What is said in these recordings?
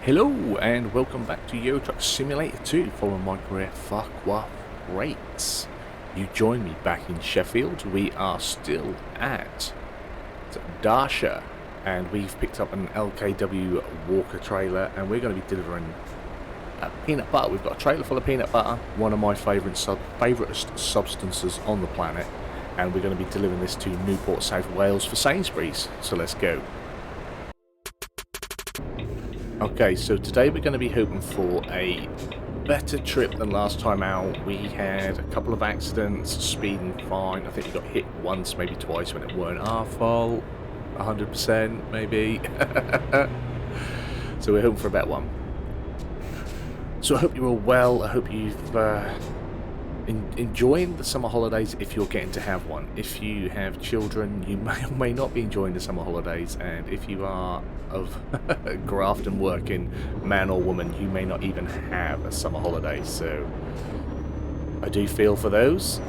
Hello and welcome back to Euro Truck Simulator 2 following my career MrFarquar rates. You join me back in Sheffield. We are still at Darsha and we've picked up an LKW Walker trailer and we're going to be delivering peanut butter. We've got a trailer full of peanut butter, one of my favourite substances on the planet, and we're going to be delivering this to Newport, South Wales for Sainsbury's. So let's go. Okay, so today we're going to be hoping for a better trip than last time out. We had a couple of accidents, speeding fine. I think we got hit once, maybe twice when it weren't our fault. 100% maybe. So we're hoping for a better one. So I hope you're all well. I hope you've enjoying the summer holidays if you're getting to have one. If you have children, you may or may not be enjoying the summer holidays, and if you are of graft and working man or woman, you may not even have a summer holiday. So I do feel for those,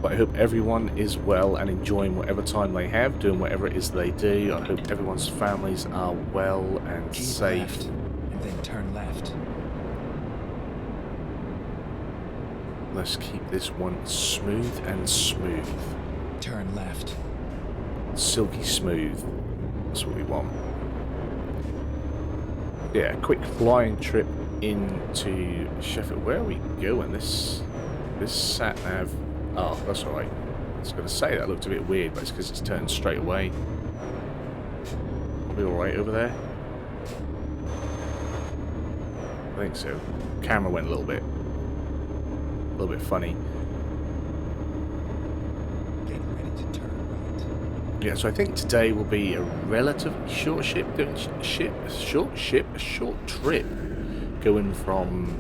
but I hope everyone is well and enjoying whatever time they have, doing whatever it is they do. I hope everyone's families are well and safe. Left, and then turn left. Let's keep this one smooth and smooth. Turn left. Silky smooth. That's what we want. Yeah, a quick flying trip into Sheffield. Where are we going? This sat nav. Oh, that's alright. I was going to say that looked a bit weird, but it's because it's turned straight away. Are we alright over there? I think so. Camera went a little bit funny. Get ready to turn right. Yeah, so I think today will be a relatively short trip going from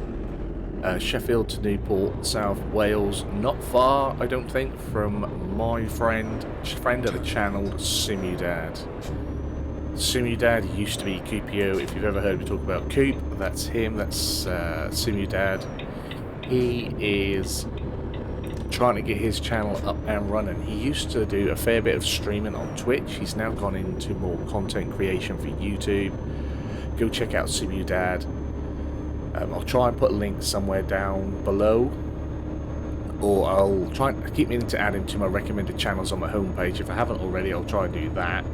Sheffield to Newport, South Wales. Not far, I don't think, from my friend of the channel, Simudad. Simudad used to be Coopio. If you've ever heard me talk about Coop, that's him. That's Simudad. He is trying to get his channel up and running. He used to do a fair bit of streaming on Twitch. He's now gone into more content creation for YouTube. Go check out Simudad. I'll try and put a link somewhere down below, or I'll try and keep meaning to add him to my recommended channels on my homepage. If I haven't already, I'll try and do that.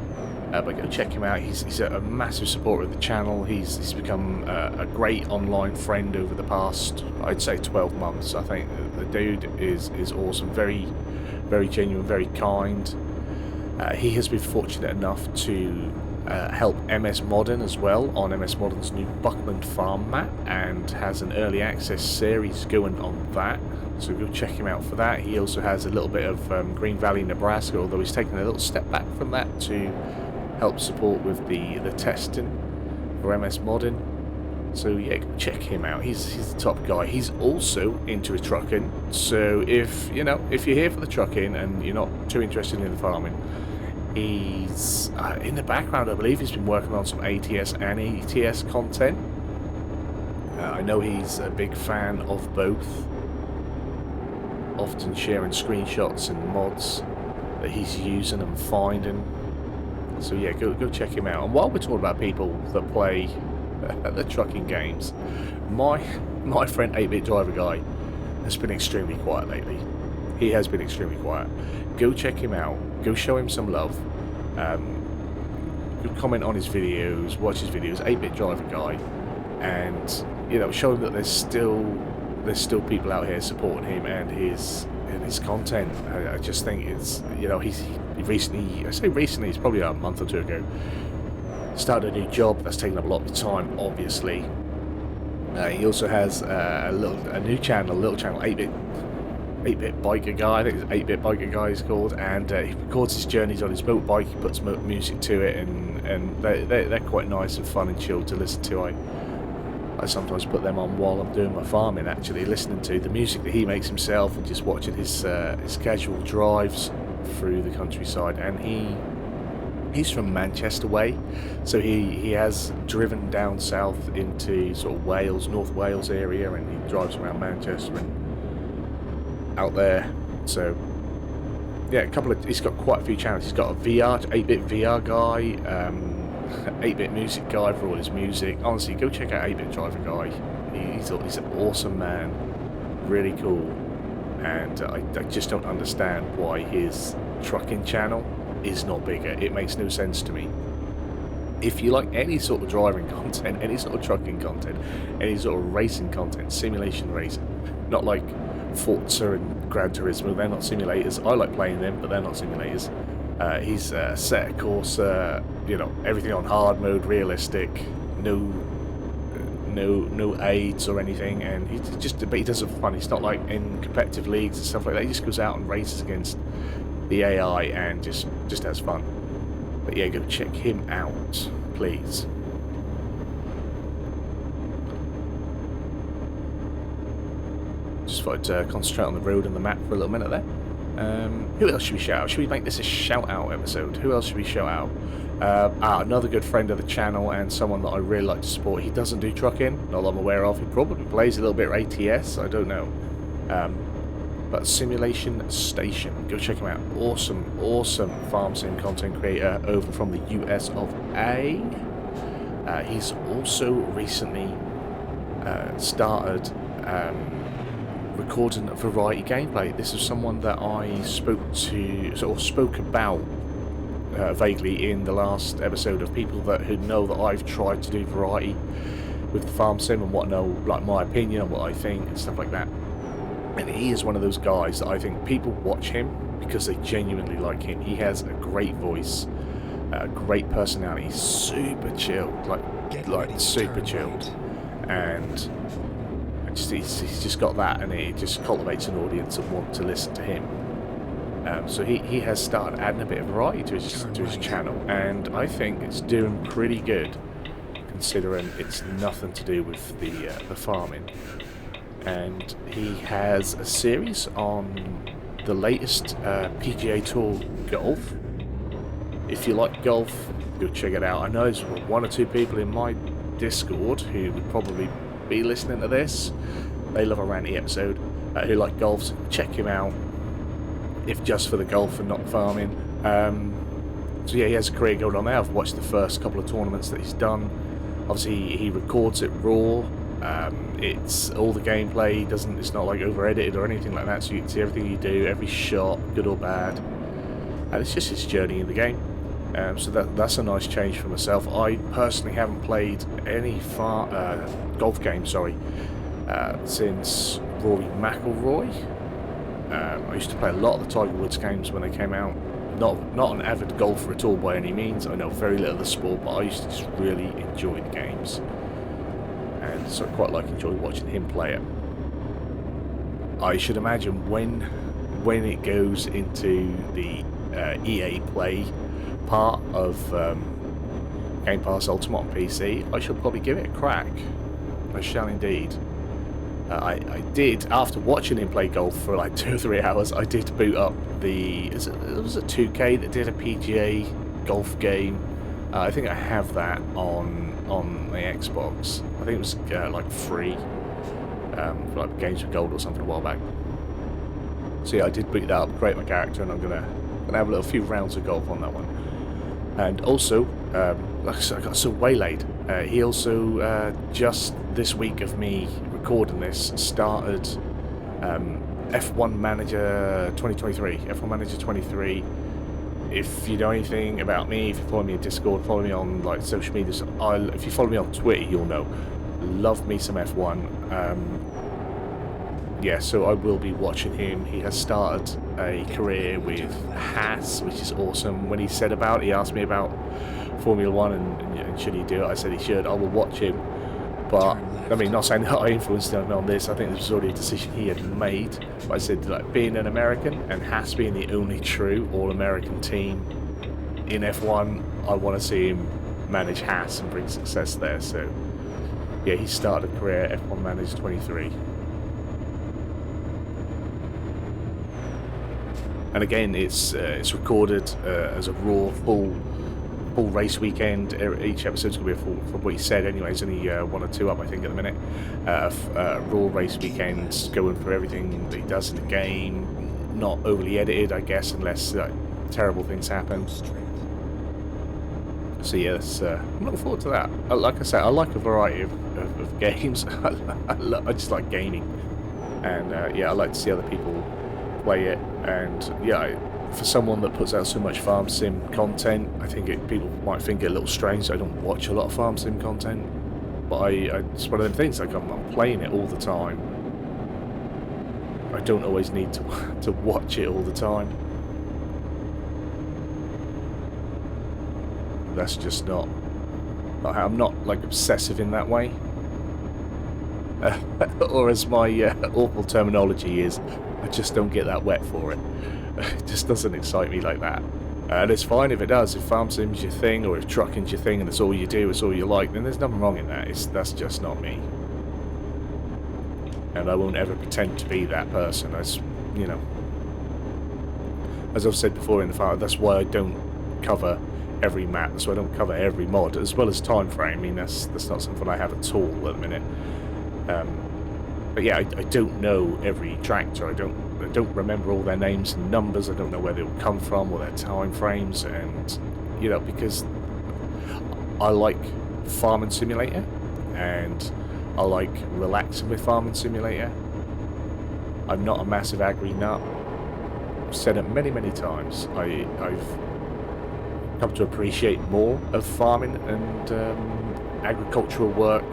But go check him out. He's a massive supporter of the channel. He's become a great online friend over the past, I'd say, 12 months. I think the dude is awesome, very, very genuine, very kind. He has been fortunate enough to help MS Modern as well on MS Modern's new Buckland Farm map, and has an early access series going on that. So go check him out for that. He also has a little bit of Green Valley, Nebraska, although he's taken a little step back from that to help support with the testing for MS Modern. So yeah, check him out. He's the top guy. He's also into his trucking. So if you're here for the trucking and you're not too interested in the farming, he's in the background. I believe he's been working on some ATS and ETS content. I know he's a big fan of both, often sharing screenshots and mods that he's using and finding. So yeah, go check him out. And while we're talking about people that play the trucking games, my friend 8-Bit Driver Guy has been extremely quiet lately. He has been extremely quiet. Go check him out. Go show him some love. Go comment on his videos, watch his videos, 8-Bit Driver Guy, and show him that there's still people out here supporting him and his content. I just think it's, he's recently, I say recently, it's probably a month or two ago, started a new job that's taken up a lot of his time, obviously. He also has a little channel, 8-Bit Biker Guy. I think it's 8-Bit Biker Guy he's called, and he records his journeys on his motorbike. He puts music to it, and they're quite nice and fun and chill to listen to. I sometimes put them on while I'm doing my farming, actually, listening to the music that he makes himself and just watching his casual drives through the countryside. And he's from Manchester way, so he has driven down south into sort of Wales, North Wales area, and he drives around Manchester and out there. So yeah, he's got quite a few channels. He's got a VR, 8-Bit VR Guy, 8-Bit Music Guy for all his music. Honestly, go check out 8-Bit Driver Guy. He's an awesome man, really cool, and I just don't understand why his trucking channel is not bigger. It makes no sense to me. If you like any sort of driving content, any sort of trucking content, any sort of racing content, simulation racing, not like Forza and Gran Turismo, they're not simulators. I like playing them, but they're not simulators. He's set a course, you know, everything on hard mode, realistic, no aids or anything, and but he does it for fun. He's not like in competitive leagues and stuff like that. He just goes out and races against the AI and just has fun. But yeah, go check him out, please. Just thought I'd concentrate on the road and the map for a little minute there. Who else should we shout out? Should we make this a shout out episode? Who else should we shout out? Another good friend of the channel and someone that I really like to support. He doesn't do trucking, not that I'm aware of. He probably plays a little bit of ATS, I don't know. But Simulation Station, go check him out. Awesome farm sim content creator over from the US of A. He's also recently started recording variety gameplay. This is someone that I spoke about vaguely in the last episode of people who know that I've tried to do variety with the farm sim and what know, like my opinion and what I think and stuff like that. And he is one of those guys that I think people watch him because they genuinely like him. He has a great voice, a great personality, super chilled, like super chilled, and he's just got that, and it just cultivates an audience that want to listen to him. So he has started adding a bit of variety to his channel, and I think it's doing pretty good, considering it's nothing to do with the farming. And he has a series on the latest PGA Tour golf. If you like golf, go check it out. I know there's one or two people in my Discord who would probably be listening to this. They love a ranty episode, who like golf, so check him out, if just for the golf and not farming. So yeah, he has a career going on there. I've watched the first couple of tournaments that he's done. Obviously he records it raw. It's all the gameplay, it's not like over edited or anything like that, so you can see everything you do, every shot, good or bad, and it's just his journey in the game. So that's a nice change for myself. I personally haven't played any golf game, since Rory McIlroy. I used to play a lot of the Tiger Woods games when they came out. Not an avid golfer at all by any means. I know very little of the sport, but I used to just really enjoy the games. And so I quite enjoy watching him play it. I should imagine when it goes into the EA Play part of Game Pass Ultimate on PC, I shall probably give it a crack. I shall indeed. I did, after watching him play golf for like 2 or 3 hours, I did boot up it was a 2K that did a PGA golf game. I think I have that on the Xbox. I think it was like free, for like Games with Gold or something a while back. So yeah, I did boot that up, create my character, and I'm gonna have a few rounds of golf on that one. And also, like I said, I got so waylaid. He also just this week of me recording this started F1 Manager 2023. F1 Manager 23. If you know anything about me, if you follow me on Discord, follow me on like social media, if you follow me on Twitter, you'll know. Love me some F1. Yeah, so I will be watching him. He has started a career with Haas, which is awesome. When he said about it, he asked me about Formula 1 and should he do it. I said he should. I will watch him. But, I mean, not saying that I influenced him on this. I think this was already a decision he had made. But I said, like, being an American and Haas being the only true all-American team in F1, I want to see him manage Haas and bring success there. So, yeah, he started a career F1 Manager 23. And again, it's recorded as a raw full race weekend. Each episode's going to be a full, from what he said anyway. It's only 1 or 2 up, I think, at the minute. Raw race weekends, going through everything that he does in the game. Not overly edited, I guess, unless terrible things happen. So yes, I'm looking forward to that. Like I said, I like a variety of games. I just like gaming, and yeah, I like to see other people play it. And yeah, for someone that puts out so much farm sim content, I think people might think it a little strange. I don't watch a lot of farm sim content, but it's one of them things. Like I'm playing it all the time. I don't always need to watch it all the time. That's just not I'm not like obsessive in that way, or as my awful terminology is, I just don't get that wet for it. It just doesn't excite me like that, and it's fine if it does. If farm sim's your thing, or if trucking's your thing, and it's all you do, it's all you like, then there's nothing wrong in that. That's just not me, and I won't ever pretend to be that person. As you know, as I've said before in the past, that's why I don't cover every map, so I don't cover every mod, as well as time frame. I mean, that's not something I have at all at the minute. But yeah, I don't know every tractor. I don't remember all their names and numbers. I don't know where they will come from or their time frames, and you know, because I like Farming Simulator, and I like relaxing with Farming Simulator. I'm not a massive agri nut. I've said it many times. I've come to appreciate more of farming and agricultural work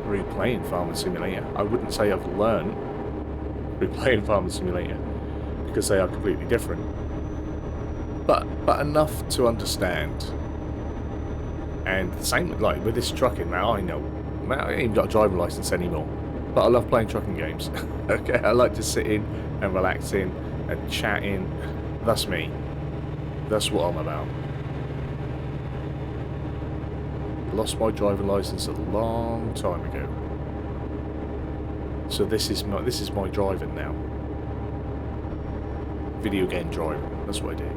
through playing Farming Simulator. I wouldn't say I've learned through playing Farming Simulator, because they are completely different, but enough to understand. And the same like with this trucking now. I know, man, I ain't even got a driving license anymore, but I love playing trucking games. Okay, I like to sit in and relaxing and chatting. That's me. That's what I'm about. Lost my driving license a long time ago, so this is my driving now. Video game driving. That's what I do.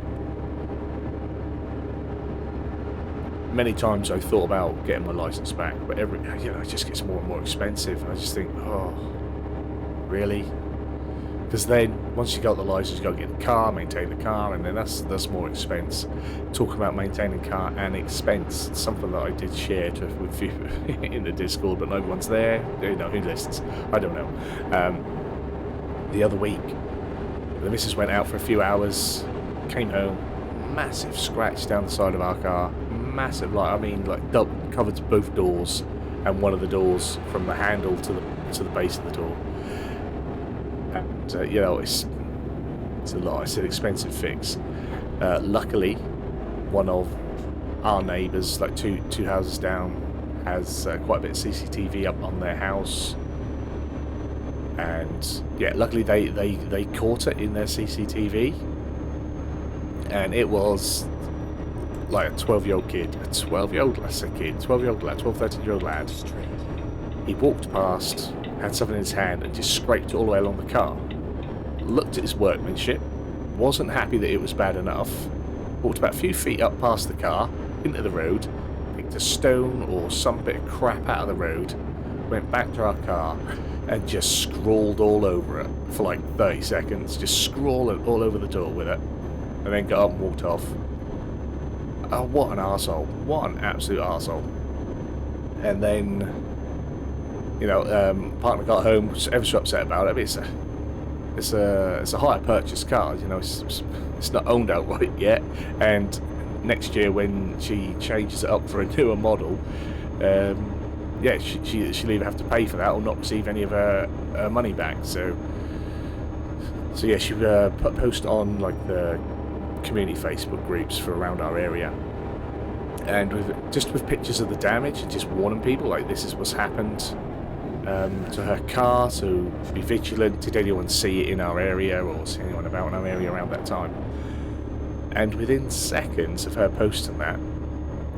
Many times I thought about getting my license back, but it just gets more and more expensive, and I just think, oh, really? Because then once you got the license, you got to get the car, maintain the car, and then that's more expense. Talking about maintaining car and expense, it's something that I did share with you in the Discord, but no one's there. You know, who listens? I don't know. The other week, the missus went out for a few hours, came home, massive scratch down the side of our car, massive, like I mean, like covered both doors, and one of the doors from the handle to the base of the door. And you know, it's a lot. It's an expensive fix. Luckily, one of our neighbours, like two houses down, has quite a bit of CCTV up on their house, and yeah, luckily they caught it in their CCTV, and it was like a 12-year-old kid, 12-year-old lad, 13-year-old lad. He walked past, had something in his hand, and just scraped it all the way along the car. Looked at his workmanship, wasn't happy that it was bad enough, walked about a few feet up past the car, into the road, picked a stone or some bit of crap out of the road, went back to our car, and just scrawled all over it for like 30 seconds, just scrawled all over the door with it, and then got up and walked off. Oh, what an arsehole. What an absolute arsehole. And then, you know, partner got home, was ever so upset about it. I mean, it's a hire purchase car, you know, it's not owned outright yet, and next year when she changes it up for a newer model, yeah, she'll either have to pay for that or not receive any of her money back. So yeah, she put a post on like the community Facebook groups for around our area, and with pictures of the damage, and just warning people like this is what's happened to her car, so be vigilant. Did anyone see it in our area, or see anyone about in our area around that time? And within seconds of her posting that,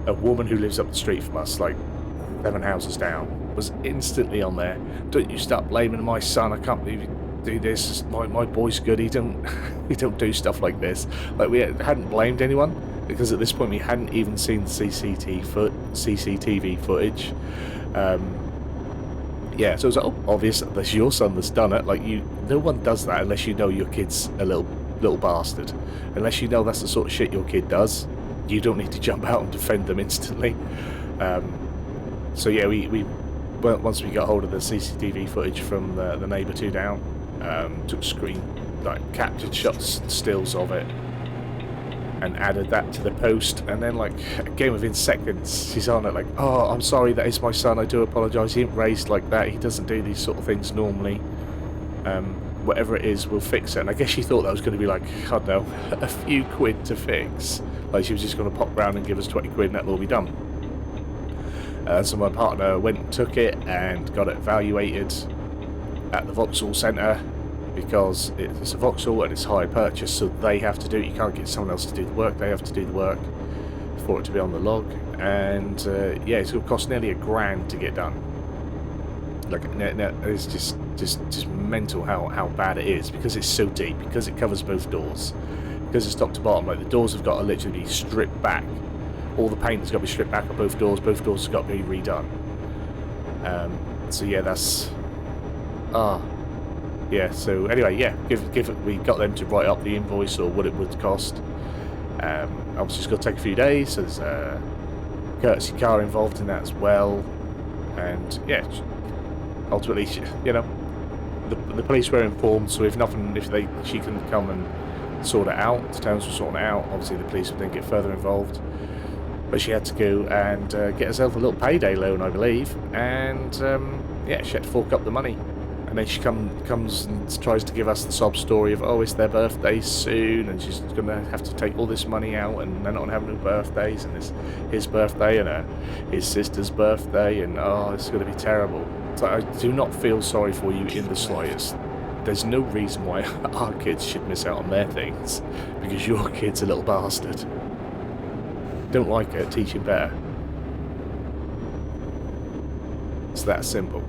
a woman who lives up the street from us, like 7 houses down, was instantly on there. Don't you start blaming my son, I can't believe you do this, my boy's good, he don't do stuff like this. Like, we hadn't blamed anyone, because at this point we hadn't even seen the CCTV footage. Yeah, so it was like, oh, obvious, that's your son that's done it. Like, no one does that unless you know your kid's a little bastard. Unless you know that's the sort of shit your kid does. you don't need to jump out and defend them instantly. So yeah, well, once we got hold of the CCTV footage from the neighbour 2 down, took captured shots, stills of it, and added that to the post, and then like again within seconds she's on it like, oh, I'm sorry, that is my son, I do apologise, he ain't raised like that, he doesn't do these sort of things normally, whatever it is, we'll fix it. And I guess she thought that was going to be like, I don't know, a few quid to fix, like she was just going to pop round and give us 20 quid and that'll all be done. So my partner went and took it and got it evaluated at the Vauxhall Centre, because it's a Vauxhall and it's hire purchase, so they have to do it. You can't get someone else to do the work, they have to do the work for it to be on the log. And yeah, it's going to cost nearly £1,000 to get done. Like, it's just mental how bad it is, because it's so deep, because it covers both doors, because it's top to bottom. Like, the doors have got to literally be stripped back, all the paint has got to be stripped back on both doors have got to be redone. So yeah, that's yeah, so anyway, yeah, we got them to write up the invoice or what it would cost. Obviously it's going to take a few days, so there's a courtesy car involved in that as well. And yeah, ultimately, you know, the police were informed, so if she can come and sort it out, the towns were sorting it out, obviously the police would then get further involved. But she had to go and get herself a little payday loan, I believe, and yeah, she had to fork up the money. And then she comes and tries to give us the sob story of, oh, it's their birthday soon, and she's going to have to take all this money out, and they're not having no birthdays, and it's his birthday and his sister's birthday, and oh, it's going to be terrible. So I do not feel sorry for you in the slightest. There's no reason why our kids should miss out on their things, because your kid's a little bastard. Don't like it, teach him better. It's that simple.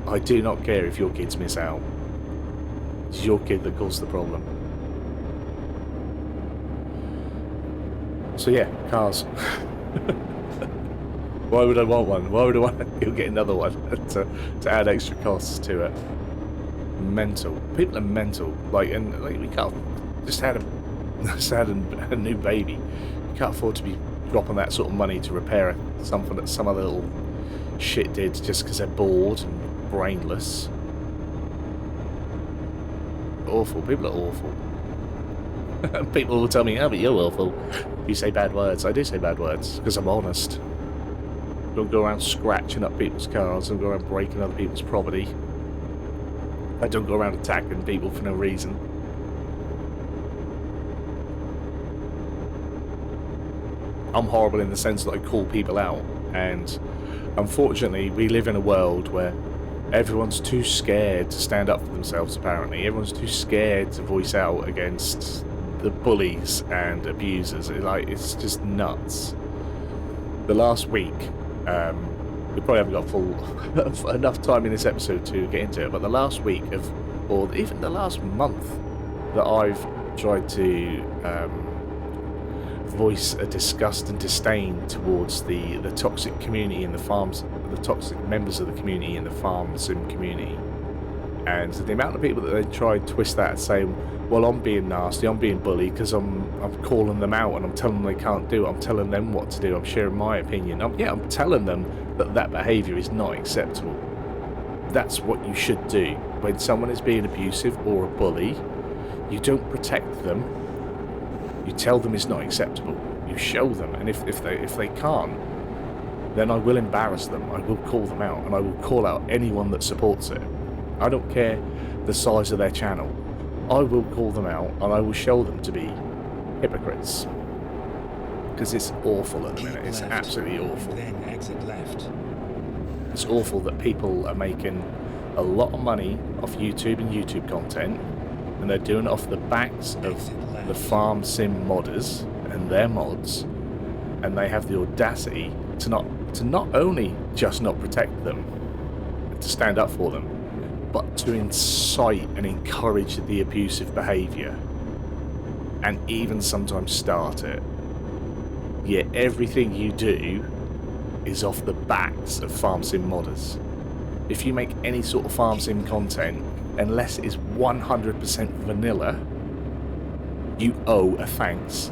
I do not care if your kids miss out. It's your kid that caused the problem. So yeah, cars. Why would I want one? Why would I want to get another one to add extra costs to it? Mental. People are mental. Like, we can't just had a new baby. You can't afford to be dropping that sort of money to repair something that some other little shit did just because they're bored and brainless. Awful. People are awful. People will tell me, oh, but you're awful. You say bad words. I do say bad words because I'm honest. Don't go around scratching up people's cars. Don't go around breaking other people's property. I don't go around attacking people for no reason. I'm horrible in the sense that I call people out, and unfortunately we live in a world where everyone's too scared to stand up for themselves. Apparently everyone's too scared to voice out against the bullies and abusers. It's just nuts. The last week, we probably haven't got full enough time in this episode to get into it, but the last week or even the last month that I've tried to voice a disgust and disdain towards the toxic community in the farms, the toxic members of the community in the farm sim community, and the amount of people that they try to twist that and say, well, I'm being nasty, I'm being bully because I'm calling them out and I'm telling them they can't do it, I'm telling them what to do, I'm sharing my opinion, I'm telling them that behaviour is not acceptable. That's what you should do. When someone is being abusive or a bully, you don't protect them. You tell them it's not acceptable. You show them, and if they can't, then I will embarrass them. I will call them out, and I will call out anyone that supports it. I don't care the size of their channel. I will call them out, and I will show them to be hypocrites. Because it's awful at the minute. It's absolutely awful. Then exit left. It's awful that people are making a lot of money off YouTube and YouTube content, and they're doing it off the backs of the farm sim modders and their mods, and they have the audacity to not only just not protect them, to stand up for them, but to incite and encourage the abusive behaviour, and even sometimes start it. Yet everything you do is off the backs of farm sim modders. If you make any sort of farm sim content, unless it is 100% vanilla, you owe a thanks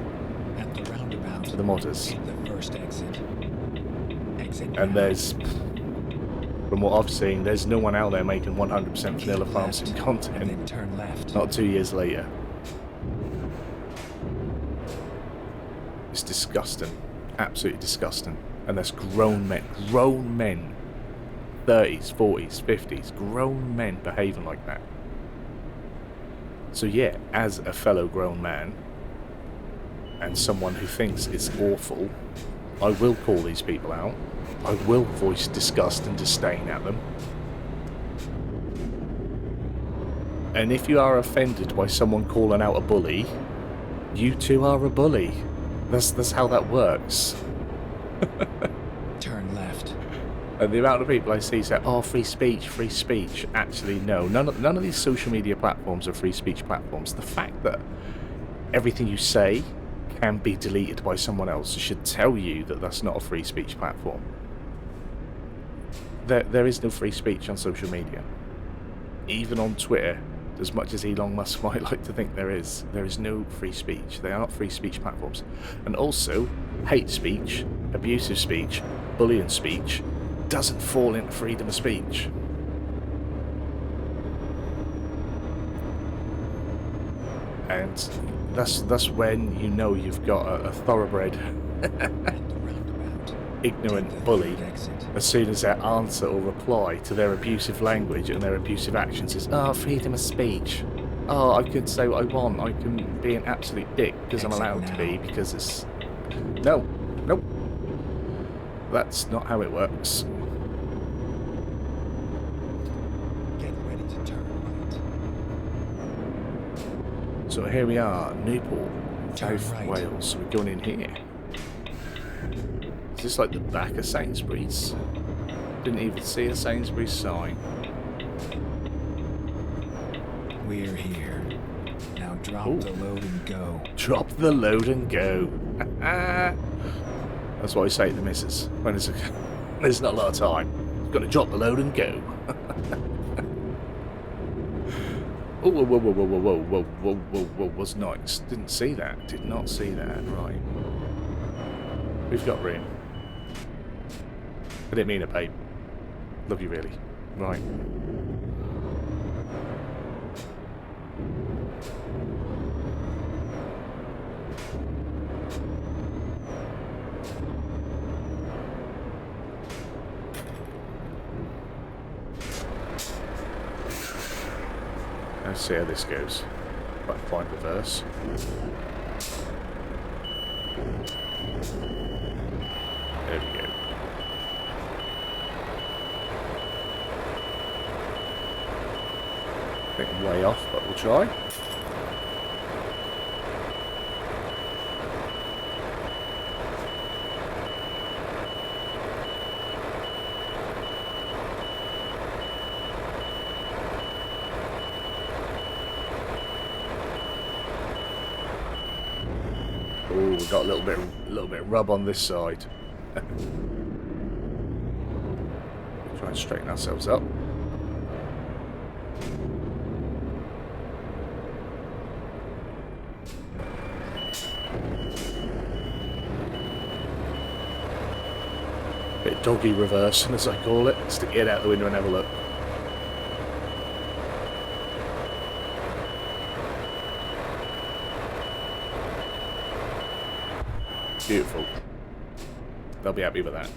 At the roundabout, for the modders. take the first exit. Exit And now. there's, from what I've seen, there's no one out there making 100% vanilla Keep farm left, sim and content. then turn left. Not 2 years later. It's disgusting. Absolutely disgusting. And there's grown men, 30s, 40s, 50s, grown men behaving like that. So yeah, as a fellow grown man, and someone who thinks it's awful, I will call these people out. I will voice disgust and disdain at them. And if you are offended by someone calling out a bully, you too are a bully. That's how that works. Turn left. And the amount of people I see say, oh, free speech, free speech. Actually, no. None of these social media platforms are free speech platforms. The fact that everything you say can be deleted by someone else should tell you that that's not a free speech platform. There is no free speech on social media. Even on Twitter, as much as Elon Musk might like to think there is no free speech. They are not free speech platforms. And also, hate speech, abusive speech, bullying speech doesn't fall into freedom of speech. And that's when you know you've got a thoroughbred At the roundabout, ignorant take the bully third exit. as soon as their answer or reply to their abusive language and their abusive actions is, oh, freedom of speech. Oh, I can say what I want. I can be an absolute dick because I'm Exit allowed to be now. because it's... No. Nope. That's not how it works. Get ready to turn right. So here we are, Newport, Turn South right. Wales. We're going in here. Is this like the back of Sainsbury's? Didn't even see a Sainsbury's sign. We're here. Now drop Ooh. the load and go. Drop the load and go. That's what I say to the missus when there's not a lot of time. Got to drop the load and go. Oh, whoa, whoa, whoa, whoa, whoa, whoa, whoa, whoa, whoa, whoa, was nice. Didn't see that. Did not see that. Right. We've got room. I didn't mean it, babe. Love you, really. Right. Let's see how this goes. If I can find reverse. There we go. I think I'm way off, but we'll try. Oh, we got a little bit of rub on this side. Try and straighten ourselves up. Bit doggy reversing, as I call it. Stick your head out the window and have a look. Beautiful. They'll be happy with that.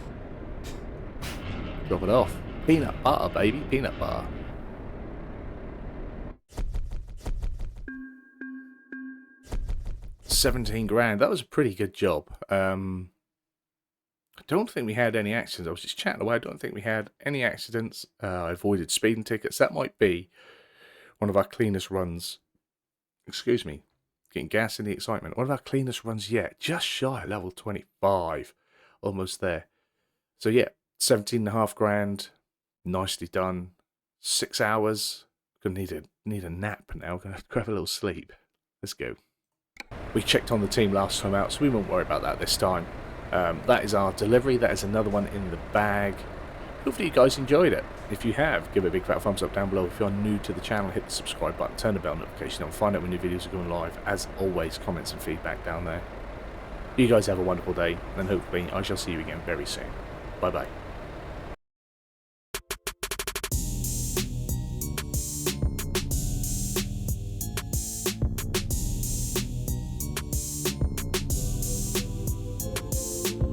Drop it off. Peanut butter, baby. Peanut butter. $17,000. That was a pretty good job. I don't think we had any accidents. I was just chatting away. I don't think we had any accidents. I avoided speeding tickets. That might be one of our cleanest runs. Excuse me. Getting gas in the excitement. One of our cleanest runs yet. Just shy of level 25. Almost there. So yeah, $17,500. Nicely done. 6 hours. Gonna need a nap now. Gonna have to grab a little sleep. Let's go. We checked on the team last time out, so we won't worry about that this time. That is our delivery. That is another one in the bag. Hopefully you guys enjoyed it. If you have, give it a big fat thumbs up down below. If you're new to the channel, hit the subscribe button, turn the bell notification on, find out when new videos are going live. As always, comments and feedback down there. You guys have a wonderful day, and hopefully I shall see you again very soon. Bye bye.